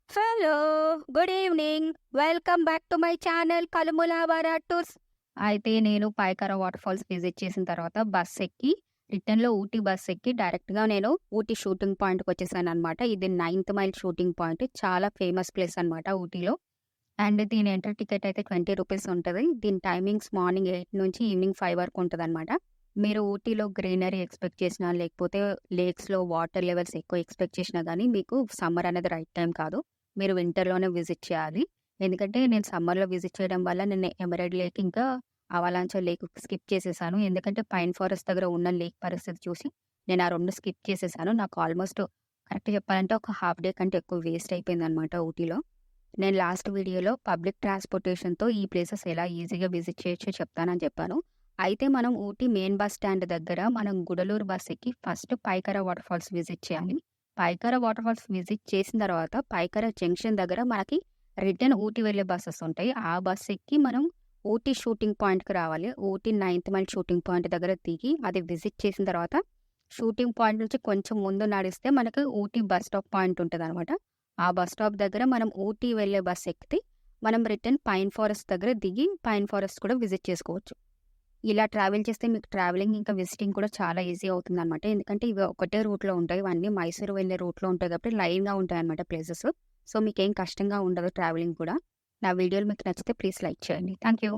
Hello! Good evening. Welcome back to my channel Kalumulavara tours. అయితే నేను పాయకరా water falls visit చేసిన తర్వాత బస్ ఎక్కి రిటర్న్‌లో ఊటీ బస్ ఎక్కి డైరెక్ట్‌గా నేను ఊటీ షూటింగ్ పాయింట్‌కొచ్చేసాననమాట. ఇది 9థ్ మైల్ షూటింగ్ పాయింట్. చాలా ఫేమస్ ప్లేస్ అనమాట ఊటీలో. అండ్ దీని ఎంట్రీ టికెట్ అయితే ₹20 ఉంటది. దీని టైమింగ్స్ మార్నింగ్ 8 నుంచి ఈవినింగ్ 5 వరకు ఉంటదనమాట. మీరు ఊటీలో గ్రీనరీ ఎక్స్‌పెక్ట్ చేసినా, లేకపోతే లేక్స్‌లో వాటర్ లెవెల్స్ ఎక్కువ ఎక్స్‌పెక్ట్ చేసినా గానీ, మీకు సమ్మర్ అనేది రైట్ టైం కాదు. మీరు వింటర్‌లోనే విజిట్ చేయాలి. ఎందుకంటే నేను సమ్మర్‌లో విజిట్ చేయడం వల్ల నేను ఎమరాల్డ్ లేక్ ఇంకా అవలాంచ్ లేక్ స్కిప్ చేసేసాను. ఎందుకంటే పైన్ ఫారెస్ట్ దగ్గర ఉన్న లేక్ పరిస్థితి చూసి నేను ఆ 2 స్కిప్ చేసేసాను. నాకు ఆల్మోస్ట్ కరెక్ట్ చెప్పాలంటే ఒక హాఫ్ డే కంటే ఎక్కువ వేస్ట్ అయిపోయిందనమాట ఊటీలో. నేను లాస్ట్ వీడియోలో పబ్లిక్ ట్రాన్స్‌పోర్టేషన్‌తో ఈ ప్లేసెస్ ఎలా ఈజీగా విజిట్ చేయొచ్చో చెప్తానని చెప్పాను. అయితే మనం ఊటీ మెయిన్ బస్ స్టాండ్ దగ్గర మనం గుడలూరు బస్ ఎక్కి ఫస్ట్ పాయకరా వాటర్ ఫాల్స్ విజిట్ చేయాలి. పాయకరా వాటర్ ఫాల్స్ విజిట్ చేసిన తర్వాత పాయకరా జంక్షన్ దగ్గర మనకి రిటర్న్ ఊటీ వెళ్ళే బసెస్ ఉంటాయి. ఆ బస్ ఎక్కి మనం ఊటీ షూటింగ్ పాయింట్‌కి రావాలి. Ooty ninth mile shooting point దగ్గర దిగి అది విజిట్ చేసిన తర్వాత షూటింగ్ పాయింట్ నుంచి కొంచెం ముందు నడిస్తే మనకు ఊటీ బస్ స్టాప్ పాయింట్ ఉంటదనమాట. ఆ బస్ స్టాప్ దగ్గర మనం ఊటీ వెళ్ళే బస్ ఎక్కితే మనం రిటర్న్ పైన్ ఫారెస్ట్ దగ్గర దిగి పైన్ ఫారెస్ట్ కూడా విజిట్ చేసుకోవచ్చు. ఇలా ట్రావెల్ చేస్తే మీకు ట్రావెలింగ్ ఇంకా విజిటింగ్ కూడా చాలా ఈజీ అవుతుందనమాట. ఎందుకంటే ఇవి ఒకటే రూట్‌లో ఉంటాయి. ఇవన్నీ మైసూర్ వెళ్ళే రూట్‌లో ఉంటాయి కాబట్టి లైన్‌గా ఉంటాయన్నమాట ప్లేసెస్. సో, మీకేం కష్టంగా ఉండదు ట్రావెలింగ్ కూడా. నా వీడియోలు మీకు నచ్చితే ప్లీజ్ లైక్ చేయండి. Thank you.